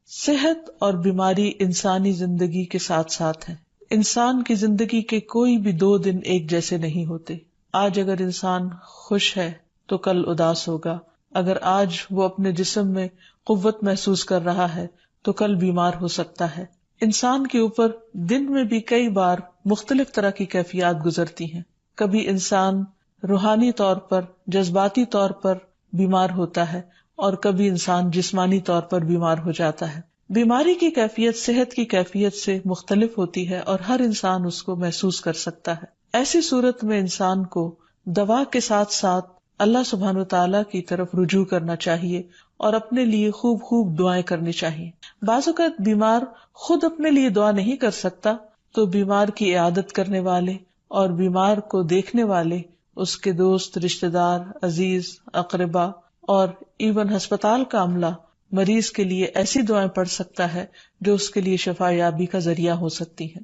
صحت اور بیماری انسانی زندگی کے ساتھ ساتھ ہیں. انسان کی زندگی کے کوئی بھی 2 دن ایک جیسے نہیں ہوتے. آج اگر انسان خوش ہے تو کل اداس ہوگا. اگر آج وہ اپنے جسم میں قوت محسوس کر رہا ہے تو کل بیمار ہو سکتا ہے. انسان کے اوپر دن میں بھی کئی بار مختلف طرح کی کیفیات گزرتی ہیں. کبھی انسان روحانی طور پر، جذباتی طور پر بیمار ہوتا ہے اور کبھی انسان جسمانی طور پر بیمار ہو جاتا ہے. بیماری کی کیفیت صحت کی کیفیت سے مختلف ہوتی ہے اور ہر انسان اس کو محسوس کر سکتا ہے. ایسی صورت میں انسان کو دوا کے ساتھ ساتھ اللہ سبحانہ وتعالیٰ کی طرف رجوع کرنا چاہیے اور اپنے لیے خوب خوب دعائیں کرنی چاہیے. بعض اوقات بیمار خود اپنے لیے دعا نہیں کر سکتا تو بیمار کی عیادت کرنے والے اور بیمار کو دیکھنے والے، اس کے دوست، رشتہ دار، عزیز، اقربا اور ایون ہسپتال کا عملہ مریض کے لیے ایسی دعائیں پڑھ سکتا ہے جو اس کے لیے شفا یابی کا ذریعہ ہو سکتی ہیں.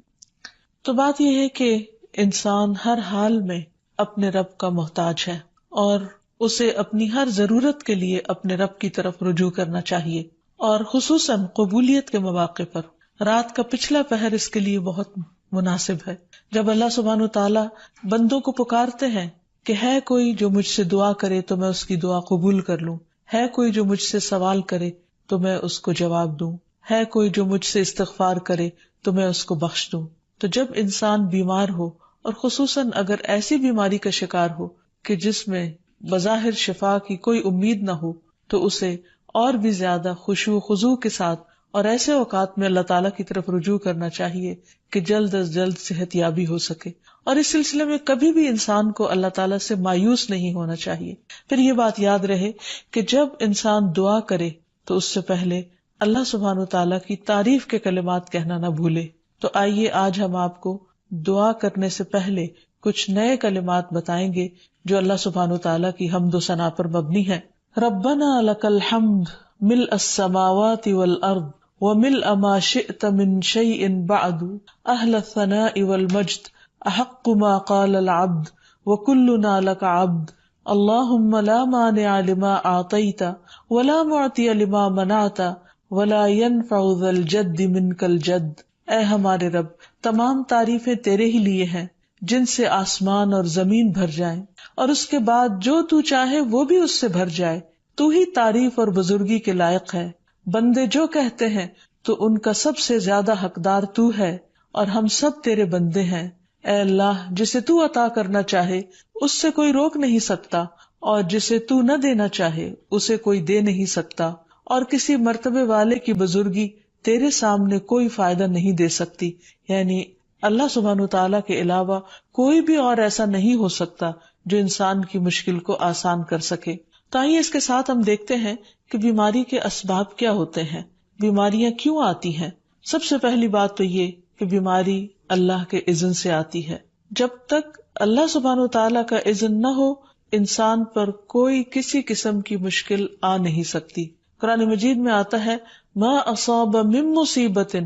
تو بات یہ ہے کہ انسان ہر حال میں اپنے رب کا محتاج ہے اور اسے اپنی ہر ضرورت کے لیے اپنے رب کی طرف رجوع کرنا چاہیے، اور خصوصاً قبولیت کے مواقع پر. رات کا پچھلا پہر اس کے لیے بہت مناسب ہے، جب اللہ سبحانہ وتعالیٰ بندوں کو پکارتے ہیں کہ ہے کوئی جو مجھ سے دعا کرے تو میں اس کی دعا قبول کر لوں، ہے کوئی جو مجھ سے سوال کرے تو میں اس کو جواب دوں، ہے کوئی جو مجھ سے استغفار کرے تو میں اس کو بخش دوں. تو جب انسان بیمار ہو اور خصوصاً اگر ایسی بیماری کا شکار ہو کہ جس میں بظاہر شفا کی کوئی امید نہ ہو، تو اسے اور بھی زیادہ خشوع و خضوع کے ساتھ اور ایسے اوقات میں اللہ تعالیٰ کی طرف رجوع کرنا چاہیے کہ جلد از جلد صحت یابی ہو سکے. اور اس سلسلے میں کبھی بھی انسان کو اللہ تعالیٰ سے مایوس نہیں ہونا چاہیے. پھر یہ بات یاد رہے کہ جب انسان دعا کرے تو اس سے پہلے اللہ سبحانہ وتعالیٰ کی تعریف کے کلمات کہنا نہ بھولے. تو آئیے آج ہم آپ کو دعا کرنے سے پہلے کچھ نئے کلمات بتائیں گے جو اللہ سبحانہ وتعالیٰ کی حمد و ثنا پر مبنی ہے. ربنا لک الحمد ملء السماوات والارض وملء ما شئت من شيء بعد اهل الثناء والمجد احق ما قال العبد وكلنا لك عبد اللهم لا مانع لما اعطيت ولا معطي لما منعت ولا ينفع ذا الجد منك الجد. اے ہمارے رب، تمام تعریفیں تیرے ہی لیے ہیں جن سے آسمان اور زمین بھر جائیں، اور اس کے بعد جو تو چاہے وہ بھی اس سے بھر جائے. تو ہی تعریف اور بزرگی کے لائق ہے. بندے جو کہتے ہیں تو ان کا سب سے زیادہ حقدار تو ہے، اور ہم سب تیرے بندے ہیں. اے اللہ، جسے تو عطا کرنا چاہے اس سے کوئی روک نہیں سکتا، اور جسے تو نہ دینا چاہے اسے کوئی دے نہیں سکتا، اور کسی مرتبے والے کی بزرگی تیرے سامنے کوئی فائدہ نہیں دے سکتی. یعنی اللہ سبحانہ تعالیٰ کے علاوہ کوئی بھی اور ایسا نہیں ہو سکتا جو انسان کی مشکل کو آسان کر سکے. تو آئیے اس کے ساتھ ہم دیکھتے ہیں کہ بیماری کے اسباب کیا ہوتے ہیں، بیماریاں کیوں آتی ہیں. سب سے پہلی بات تو یہ کہ بیماری اللہ کے اذن سے آتی ہے. جب تک اللہ سبحانہ تعالیٰ کا اذن نہ ہو انسان پر کوئی کسی قسم کی مشکل آ نہیں سکتی. قرآن مجید میں آتا ہے ما اصاب من مصیبت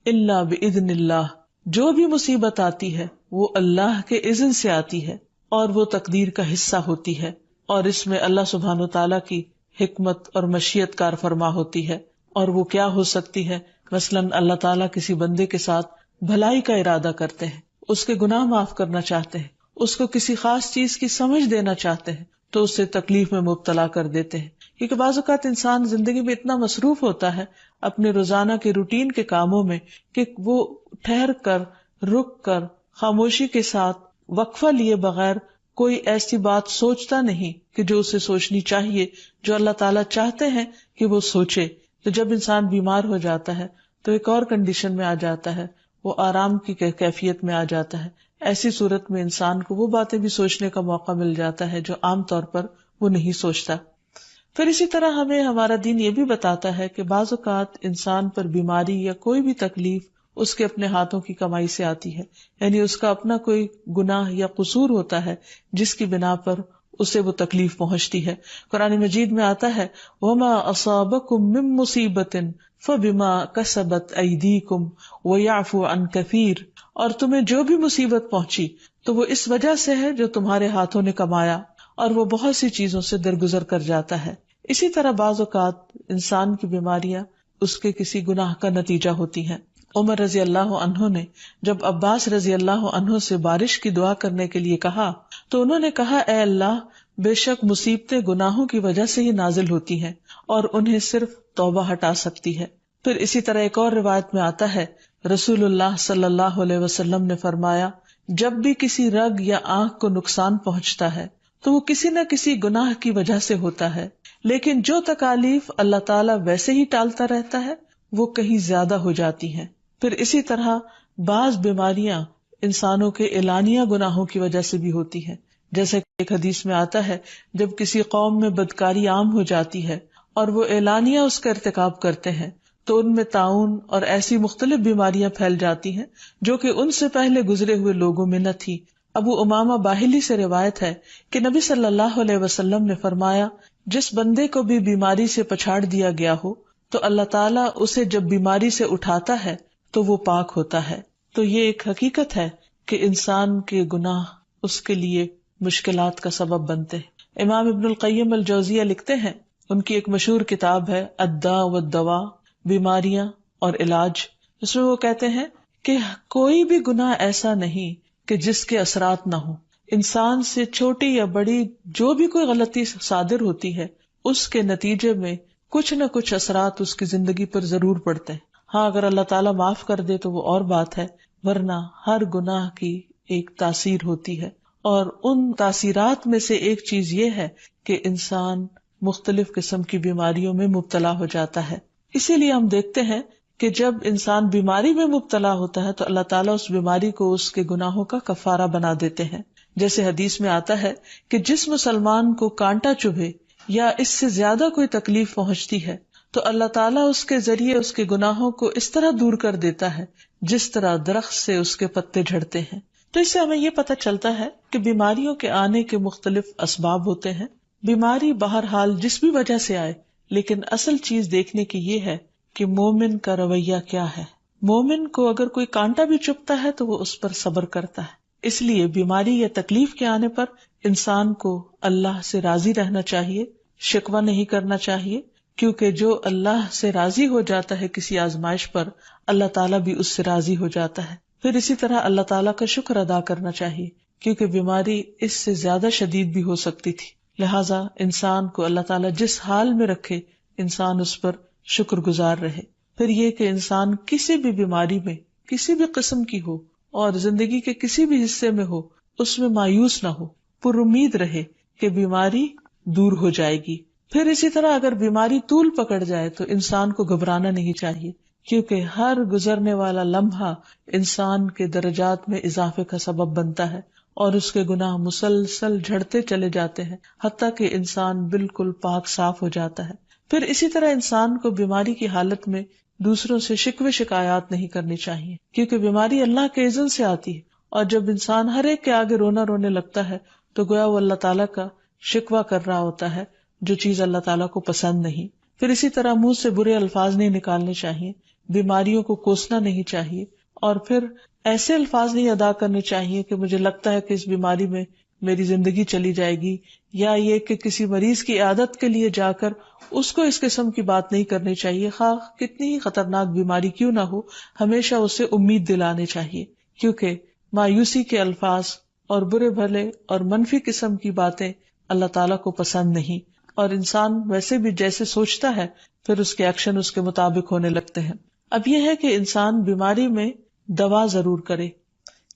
الا باذن اللہ. جو بھی مصیبت آتی ہے وہ اللہ کے اذن سے آتی ہے اور وہ تقدیر کا حصہ ہوتی ہے، اور اس میں اللہ سبحانہ تعالیٰ کی حکمت اور مشیت کار فرما ہوتی ہے. اور وہ کیا ہو سکتی ہے؟ مثلاً اللہ تعالیٰ کسی بندے کے ساتھ بھلائی کا ارادہ کرتے ہیں، اس کے گناہ معاف کرنا چاہتے ہیں، اس کو کسی خاص چیز کی سمجھ دینا چاہتے ہیں تو اسے تکلیف میں مبتلا کر دیتے ہیں. کیونکہ بعض اوقات انسان زندگی میں اتنا مصروف ہوتا ہے اپنے روزانہ کے روٹین کے کاموں میں کہ وہ ٹھہر کر، رک کر، خاموشی کے ساتھ وقفہ لیے بغیر کوئی ایسی بات سوچتا نہیں کہ جو اسے سوچنی چاہیے، جو اللہ تعالیٰ چاہتے ہیں کہ وہ سوچے. تو جب انسان بیمار ہو جاتا ہے تو ایک اور کنڈیشن میں آ جاتا ہے، وہ آرام کی کیفیت میں آ جاتا ہے. ایسی صورت میں انسان کو وہ باتیں بھی سوچنے کا موقع مل جاتا ہے جو عام طور پر وہ نہیں سوچتا. پھر اسی طرح ہمیں ہمارا دین یہ بھی بتاتا ہے کہ بعض اوقات انسان پر بیماری یا کوئی بھی تکلیف اس کے اپنے ہاتھوں کی کمائی سے آتی ہے، یعنی اس کا اپنا کوئی گناہ یا قصور ہوتا ہے جس کی بنا پر اسے وہ تکلیف پہنچتی ہے. قرآن مجید میں آتا ہے وَمَا أَصَابَكُم مِّن مُّصِيبَةٍ فَبِمَا كَسَبَتْ أَيْدِيكُمْ وَيَعْفُو عَن كَثِيرٍ. اور تمہیں جو بھی مصیبت پہنچی تو وہ اس وجہ سے ہے جو تمہارے ہاتھوں نے کمایا، اور وہ بہت سی چیزوں سے درگزر کر جاتا ہے. اسی طرح بعض اوقات انسان کی بیماریاں اس کے کسی گناہ کا نتیجہ ہوتی ہیں۔ عمر رضی اللہ عنہ نے جب عباس رضی اللہ عنہ سے بارش کی دعا کرنے کے لیے کہا تو انہوں نے کہا، اے اللہ، بے شک مصیبتیں گناہوں کی وجہ سے ہی نازل ہوتی ہیں اور انہیں صرف توبہ ہٹا سکتی ہے۔ پھر اسی طرح ایک اور روایت میں آتا ہے، رسول اللہ صلی اللہ علیہ وسلم نے فرمایا، جب بھی کسی رگ یا آنکھ کو نقصان پہنچتا ہے تو وہ کسی نہ کسی گناہ کی وجہ سے ہوتا ہے، لیکن جو تکالیف اللہ تعالیٰ ویسے ہی ٹالتا رہتا ہے وہ کہیں زیادہ ہو جاتی ہیں۔ پھر اسی طرح بعض بیماریاں انسانوں کے اعلانیہ گناہوں کی وجہ سے بھی ہوتی ہیں، جیسے کہ ایک حدیث میں آتا ہے، جب کسی قوم میں بدکاری عام ہو جاتی ہے اور وہ اعلانیہ اس کا ارتکاب کرتے ہیں تو ان میں طاعون اور ایسی مختلف بیماریاں پھیل جاتی ہیں جو کہ ان سے پہلے گزرے ہوئے لوگوں میں نہ تھی۔ ابو امامہ باہلی سے روایت ہے کہ نبی صلی اللہ علیہ وسلم نے فرمایا، جس بندے کو بھی بیماری سے پچھاڑ دیا گیا ہو تو اللہ تعالیٰ اسے جب بیماری سے اٹھاتا ہے تو وہ پاک ہوتا ہے۔ تو یہ ایک حقیقت ہے کہ انسان کے گناہ اس کے لیے مشکلات کا سبب بنتے ہیں۔ امام ابن القیم الجوزیہ لکھتے ہیں، ان کی ایک مشہور کتاب ہے الداء والدواء، بیماریاں اور علاج، اس میں وہ کہتے ہیں کہ کوئی بھی گناہ ایسا نہیں کہ جس کے اثرات نہ ہوں۔ انسان سے چھوٹی یا بڑی جو بھی کوئی غلطی صادر ہوتی ہے اس کے نتیجے میں کچھ نہ کچھ اثرات اس کی زندگی پر ضرور پڑتے ہیں۔ ہاں، اگر اللہ تعالیٰ معاف کر دے تو وہ اور بات ہے، ورنہ ہر گناہ کی ایک تاثیر ہوتی ہے، اور ان تاثیرات میں سے ایک چیز یہ ہے کہ انسان مختلف قسم کی بیماریوں میں مبتلا ہو جاتا ہے۔ اسی لیے ہم دیکھتے ہیں کہ جب انسان بیماری میں مبتلا ہوتا ہے تو اللہ تعالیٰ اس بیماری کو اس کے گناہوں کا کفارہ بنا دیتے ہیں۔ جیسے حدیث میں آتا ہے کہ جس مسلمان کو کانٹا چبھے یا اس سے زیادہ کوئی تکلیف پہنچتی ہے تو اللہ تعالیٰ اس کے ذریعے اس کے گناہوں کو اس طرح دور کر دیتا ہے جس طرح درخت سے اس کے پتے جھڑتے ہیں۔ تو اس سے ہمیں یہ پتہ چلتا ہے کہ بیماریوں کے آنے کے مختلف اسباب ہوتے ہیں۔ بیماری بہرحال جس بھی وجہ سے آئے، لیکن اصل چیز دیکھنے کی یہ ہے کہ مومن کا رویہ کیا ہے۔ مومن کو اگر کوئی کانٹا بھی چبھتا ہے تو وہ اس پر صبر کرتا ہے۔ اس لیے بیماری یا تکلیف کے آنے پر انسان کو اللہ سے راضی رہنا چاہیے، شکوہ نہیں کرنا چاہیے، کیونکہ جو اللہ سے راضی ہو جاتا ہے کسی آزمائش پر، اللہ تعالیٰ بھی اس سے راضی ہو جاتا ہے۔ پھر اسی طرح اللہ تعالیٰ کا شکر ادا کرنا چاہیے، کیونکہ بیماری اس سے زیادہ شدید بھی ہو سکتی تھی، لہٰذا انسان کو اللہ تعالیٰ جس حال میں رکھے انسان اس پر شکر گزار رہے۔ پھر یہ کہ انسان کسی بھی بیماری میں کسی بھی قسم کی ہو اور زندگی کے کسی بھی حصے میں ہو، اس میں مایوس نہ ہو، پر امید رہے کہ بیماری دور ہو جائے گی۔ پھر اسی طرح اگر بیماری طول پکڑ جائے تو انسان کو گھبرانا نہیں چاہیے، کیونکہ ہر گزرنے والا لمحہ انسان کے درجات میں اضافے کا سبب بنتا ہے اور اس کے گناہ مسلسل جھڑتے چلے جاتے ہیں حتیٰ کہ انسان بالکل پاک صاف ہو جاتا ہے۔ پھر اسی طرح انسان کو بیماری کی حالت میں دوسروں سے شکوے شکایات نہیں کرنی چاہیے، کیونکہ بیماری اللہ کے اذن سے آتی ہے، اور جب انسان ہر ایک کے آگے رونے لگتا ہے تو گویا وہ اللہ تعالیٰ کا شکوہ کر رہا ہوتا ہے، جو چیز اللہ تعالیٰ کو پسند نہیں۔ پھر اسی طرح منہ سے برے الفاظ نہیں نکالنے چاہیے، بیماریوں کو کوسنا نہیں چاہیے، اور پھر ایسے الفاظ نہیں ادا کرنے چاہیے کہ مجھے لگتا ہے کہ اس بیماری میں میری زندگی چلی جائے گی، یا یہ کہ کسی مریض کی عیادت کے لیے جا کر اس کو اس قسم کی بات نہیں کرنی چاہیے، خواہ کتنی ہی خطرناک بیماری کیوں نہ ہو، ہمیشہ اسے امید دلانے چاہیے، کیونکہ مایوسی کے الفاظ اور برے بھلے اور منفی قسم کی باتیں اللہ تعالیٰ کو پسند نہیں، اور انسان ویسے بھی جیسے سوچتا ہے پھر اس کے ایکشن اس کے مطابق ہونے لگتے ہیں۔ اب یہ ہے کہ انسان بیماری میں دوا ضرور کرے،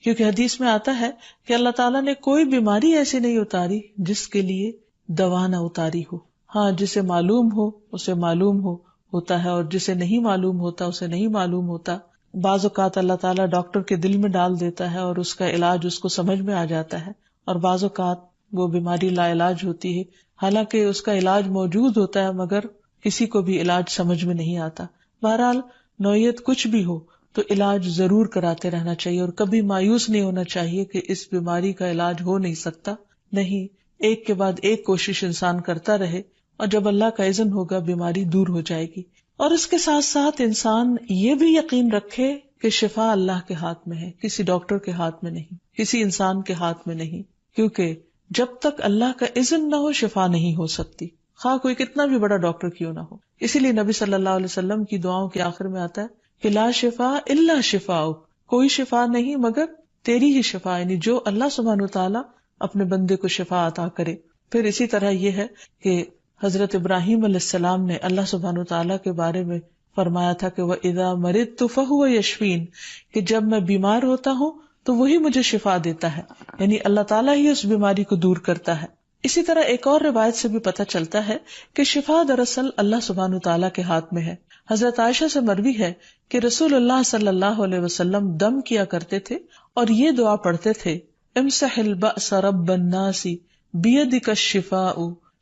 کیونکہ حدیث میں آتا ہے کہ اللہ تعالیٰ نے کوئی بیماری ایسی نہیں اتاری جس کے لیے دوا نہ اتاری ہو۔ ہاں، جسے معلوم ہو اسے معلوم ہوتا ہے، اور جسے نہیں معلوم ہوتا اسے نہیں معلوم ہوتا۔ بعض اوقات اللہ تعالیٰ ڈاکٹر کے دل میں ڈال دیتا ہے اور اس کا علاج اس کو سمجھ میں آ جاتا ہے، اور بعض اوقات وہ بیماری لا علاج ہوتی ہے، حالانکہ اس کا علاج موجود ہوتا ہے مگر کسی کو بھی علاج سمجھ میں نہیں آتا۔ بہرحال نوعیت کچھ بھی ہو تو علاج ضرور کراتے رہنا چاہیے، اور کبھی مایوس نہیں ہونا چاہیے کہ اس بیماری کا علاج ہو نہیں سکتا، نہیں، ایک کے بعد ایک کوشش انسان کرتا رہے، اور جب اللہ کا اذن ہوگا بیماری دور ہو جائے گی۔ اور اس کے ساتھ ساتھ انسان یہ بھی یقین رکھے کہ شفا اللہ کے ہاتھ میں ہے، کسی ڈاکٹر کے ہاتھ میں نہیں، کسی انسان کے ہاتھ میں نہیں، کیونکہ جب تک اللہ کا اذن نہ ہو شفا نہیں ہو سکتی۔ خواہ کوئی کتنا بھی بڑا ڈاکٹر کیوں نہ ہو. اسی لیے نبی صلی اللہ علیہ وسلم کی دعاؤں کے آخر میں آتا ہے کہ لا شفا الا شفاؤک، کوئی شفا نہیں مگر تیری ہی شفا، یعنی جو اللہ سبحانہ وتعالی اپنے بندے کو شفا عطا کرے. پھر اسی طرح یہ ہے کہ حضرت ابراہیم علیہ السلام نے اللہ سبحانہ وتعالی کے بارے میں فرمایا تھا کہ وَإِذَا مَرِضْتُ فَهُوَ يَشْفِينِ، کہ جب میں بیمار ہوتا ہوں تو وہی مجھے شفا دیتا ہے، یعنی اللہ تعالیٰ ہی اس بیماری کو دور کرتا ہے. اسی طرح ایک اور روایت سے بھی پتہ چلتا ہے کہ شفا دراصل اللہ سبحانہ وتعالیٰ کے ہاتھ میں ہے. حضرت عائشہ سے مروی ہے کہ رسول اللہ صلی اللہ علیہ وسلم دم کیا کرتے تھے اور یہ دعا پڑھتے تھے امسح البأس رب الناس بیدک الشفاء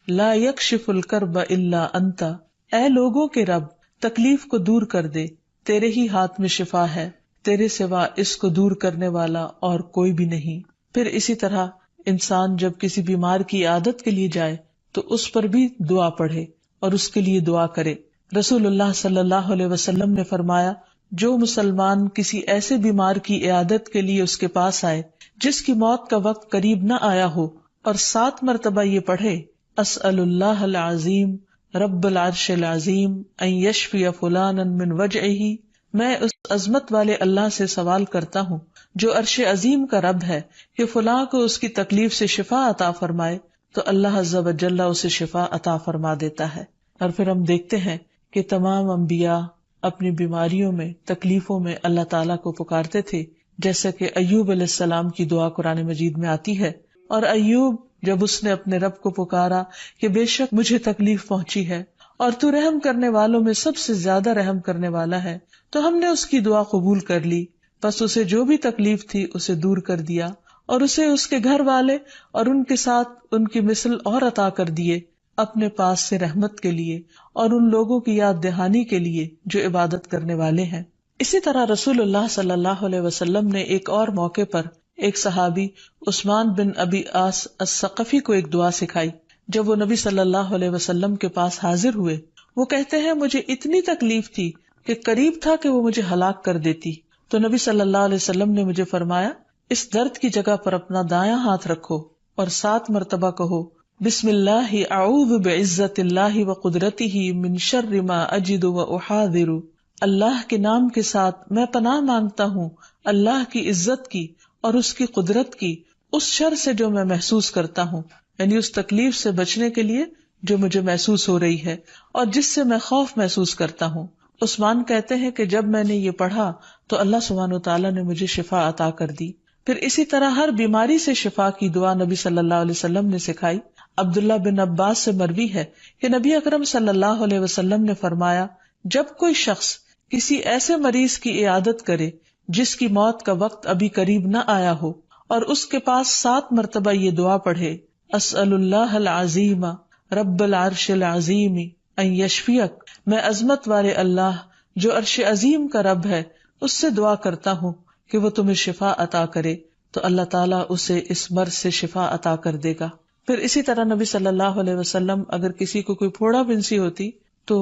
لا یکشف الکرب الا انت، اے لوگوں کے رب تکلیف کو دور کر دے، تیرے ہی ہاتھ میں شفا ہے، تیرے سوا اس کو دور کرنے والا اور کوئی بھی نہیں. پھر اسی طرح انسان جب کسی بیمار کی عیادت کے لیے جائے تو اس پر بھی دعا پڑھے اور اس کے لیے دعا کرے. رسول اللہ صلی اللہ علیہ وسلم نے فرمایا جو مسلمان کسی ایسے بیمار کی عیادت کے لیے اس کے پاس آئے جس کی موت کا وقت قریب نہ آیا ہو اور 7 مرتبہ یہ پڑھے اسأل اللہ العظیم رب العرش العظیم ان یشفی فلانا من وجعہ، میں اس عظمت والے اللہ سے سوال کرتا ہوں جو عرش عظیم کا رب ہے کہ فلاں کو اس کی تکلیف سے شفا عطا فرمائے، تو اللہ عز و جل اسے شفا عطا فرما دیتا ہے. اور پھر ہم دیکھتے ہیں کہ تمام انبیاء اپنی بیماریوں میں تکلیفوں میں اللہ تعالیٰ کو پکارتے تھے، جیسا کہ ایوب علیہ السلام کی دعا قرآن مجید میں آتی ہے. اور ایوب جب اس نے اپنے رب کو پکارا کہ بے شک مجھے تکلیف پہنچی ہے اور تو رحم کرنے والوں میں سب سے زیادہ رحم کرنے والا ہے، تو ہم نے اس کی دعا قبول کر لی، بس اسے جو بھی تکلیف تھی اسے دور کر دیا اور اسے اس کے گھر والے اور ان کے ساتھ ان کی مثل اور عطا کر دیے اپنے پاس سے رحمت کے لیے اور ان لوگوں کی یاد دہانی کے لیے جو عبادت کرنے والے ہیں. اسی طرح رسول اللہ صلی اللہ علیہ وسلم نے ایک اور موقع پر ایک صحابی عثمان بن ابی عاص الثقفی کو ایک دعا سکھائی. جب وہ نبی صلی اللہ علیہ وسلم کے پاس حاضر ہوئے، وہ کہتے ہیں مجھے اتنی تکلیف تھی کہ قریب تھا کہ وہ مجھے ہلاک کر دیتی، تو نبی صلی اللہ علیہ وسلم نے مجھے فرمایا اس درد کی جگہ پر اپنا دایاں ہاتھ رکھو اور 7 مرتبہ کہو بسم اللہ اعوذ بعزت اللہ وقدرتہ من شر ما اجد واحاذر، اللہ کے نام کے ساتھ میں پناہ مانگتا ہوں اللہ کی عزت کی اور اس کی قدرت کی اس شر سے جو میں محسوس کرتا ہوں، یعنی اس تکلیف سے بچنے کے لیے جو مجھے محسوس ہو رہی ہے اور جس سے میں خوف محسوس کرتا ہوں. عثمان کہتے ہیں کہ جب میں نے یہ پڑھا تو اللہ سبحانہ وتعالیٰ نے مجھے شفا عطا کر دی. پھر اسی طرح ہر بیماری سے شفا کی دعا نبی صلی اللہ علیہ وسلم نے سکھائی. عبداللہ بن عباس سے مروی ہے کہ نبی اکرم صلی اللہ علیہ وسلم نے فرمایا جب کوئی شخص کسی ایسے مریض کی عیادت کرے جس کی موت کا وقت ابھی قریب نہ آیا ہو اور اس کے پاس 7 مرتبہ یہ دعا پڑھے اسأل اللہ العظیم رب العرش العظیم ان یشفیک، میں عظمت والے اللہ جو عرش عظیم کا رب ہے اس سے دعا کرتا ہوں کہ وہ تمہیں شفا عطا کرے، تو اللہ تعالیٰ اسے اس مرض سے شفا عطا کر دے گا. پھر اسی طرح نبی صلی اللہ علیہ وسلم اگر کسی کو کوئی پھوڑا بنسی ہوتی تو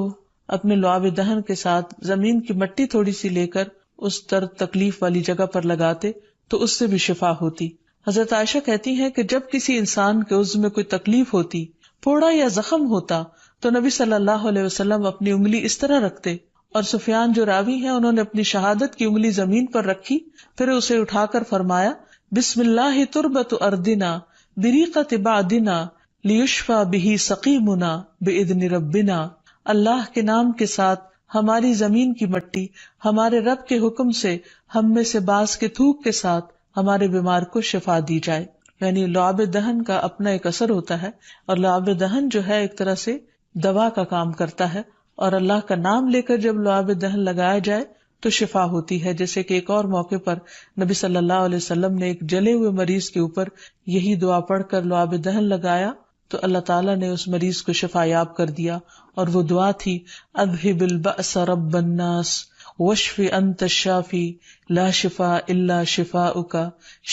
اپنے لعاب دہن کے ساتھ زمین کی مٹی تھوڑی سی لے کر اس درد تکلیف والی جگہ پر لگاتے تو اس سے بھی شفا ہوتی. حضرت عائشہ کہتی ہیں کہ جب کسی انسان کے عضو میں کوئی تکلیف ہوتی، پھوڑا یا زخم ہوتا، تو نبی صلی اللہ علیہ وسلم اپنی انگلی اس طرح رکھتے، اور سفیان جو راوی ہیں انہوں نے اپنی شہادت کی انگلی زمین پر رکھی، پھر اسے اٹھا کر فرمایا بسم اللہ تربت اردنا بریقت بعدنا لیشفى به سقیمنا باذن ربنا، اللہ کے نام کے ساتھ ہماری زمین کی مٹی ہمارے رب کے حکم سے ہم میں سے بعض کے تھوک کے ساتھ ہمارے بیمار کو شفا دی جائے. یعنی لعاب دہن کا اپنا ایک اثر ہوتا ہے، اور لعاب دہن جو ہے ایک طرح سے دوا کا کام کرتا ہے، اور اللہ کا نام لے کر جب لعاب دہن لگایا جائے تو شفا ہوتی ہے. جیسے کہ ایک اور موقع پر نبی صلی اللہ علیہ وسلم نے ایک جلے ہوئے مریض کے اوپر یہی دعا پڑھ کر لعاب دہن لگایا تو اللہ تعالیٰ نے اس مریض کو شفا یاب کر دیا، اور وہ دعا تھی اذہب البأس رب الناس واشف انت الشافی لا شفاء الا شفاؤک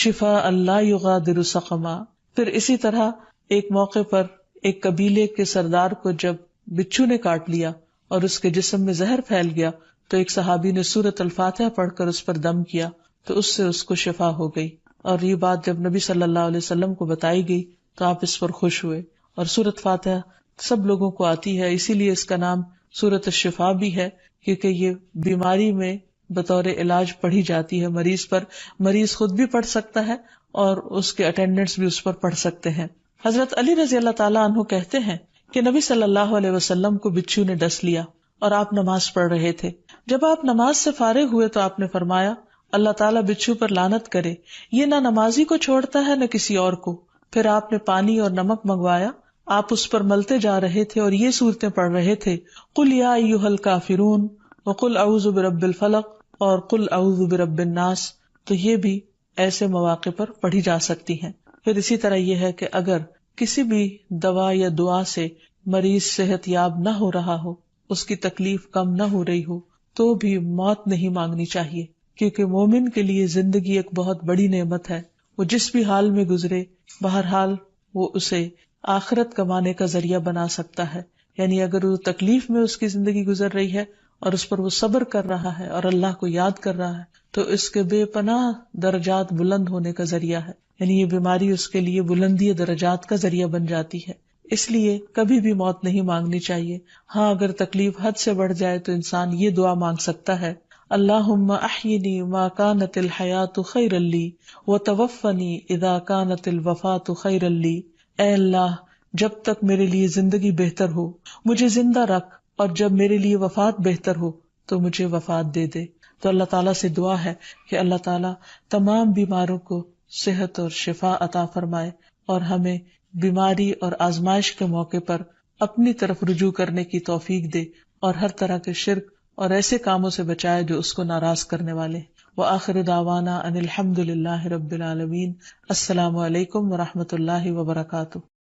شفاء لا یغادر سقما. پھر اسی طرح ایک موقع پر ایک قبیلے کے سردار کو جب بچھو نے کاٹ لیا اور اس کے جسم میں زہر پھیل گیا تو ایک صحابی نے سورۃ الفاتحہ پڑھ کر اس پر دم کیا تو اس سے اس کو شفا ہو گئی. اور یہ بات جب نبی صلی اللہ علیہ وسلم کو بتائی گئی تو آپ اس پر خوش ہوئے اور سورۃ فاتحہ سب لوگوں کو آتی ہے، اسی لیے اس کا نام سورۃ الشفا بھی ہے، کیونکہ یہ بیماری میں بطور علاج پڑھی جاتی ہے مریض پر. مریض خود بھی پڑھ سکتا ہے اور اس کے اٹینڈنٹس بھی اس پر پڑھ سکتے ہیں. حضرت علی رضی اللہ تعالیٰ عنہ کہتے ہیں کہ نبی صلی اللہ علیہ وسلم کو بچھو نے ڈس لیا اور آپ نماز پڑھ رہے تھے. جب آپ نماز سے فارغ ہوئے تو آپ نے فرمایا اللہ تعالیٰ بچھو پر لعنت کرے، یہ نہ نمازی کو چھوڑتا ہے نہ کسی اور کو. پھر آپ نے پانی اور نمک منگوایا، آپ اس پر ملتے جا رہے تھے اور یہ صورتیں پڑھ رہے تھے، قل یا ایھا الکافرون وقل اعوذ برب الفلق اور قل اعوذ برب الناس. تو یہ بھی ایسے مواقع پر پڑھی جا سکتی ہیں. پھر اسی طرح یہ ہے کہ اگر کسی بھی دوا یا دعا سے مریض صحت یاب نہ ہو رہا ہو، اس کی تکلیف کم نہ ہو رہی ہو، تو بھی موت نہیں مانگنی چاہیے، کیونکہ مومن کے لیے زندگی ایک بہت بڑی نعمت ہے. وہ جس بھی حال میں گزرے، بہرحال وہ اسے آخرت کمانے کا ذریعہ بنا سکتا ہے. یعنی اگر وہ تکلیف میں اس کی زندگی گزر رہی ہے اور اس پر وہ صبر کر رہا ہے اور اللہ کو یاد کر رہا ہے، تو اس کے بے پناہ درجات بلند ہونے کا ذریعہ ہے. یعنی یہ بیماری اس کے لیے بلندی درجات کا ذریعہ بن جاتی ہے. اس لیے کبھی بھی موت نہیں مانگنی چاہیے. ہاں اگر تکلیف حد سے بڑھ جائے تو انسان یہ دعا مانگ سکتا ہے، اللہم احینی ما کانت الحیات خیرا لی وتوفنی اذا کانت الوفات خیرا لی. اے اللہ، جب تک میرے لیے زندگی بہتر ہو مجھے زندہ رکھ، اور جب میرے لیے وفات بہتر ہو تو مجھے وفات دے دے. تو اللہ تعالیٰ سے دعا ہے کہ اللہ تعالیٰ تمام بیماروں کو صحت اور شفا عطا فرمائے، اور ہمیں بیماری اور آزمائش کے موقع پر اپنی طرف رجوع کرنے کی توفیق دے، اور ہر طرح کے شرک اور ایسے کاموں سے بچائے جو اس کو ناراض کرنے والے. وآخر دعوانا ان الحمد للہ رب العالمین. السلام علیکم ورحمۃ اللہ وبرکاتہ.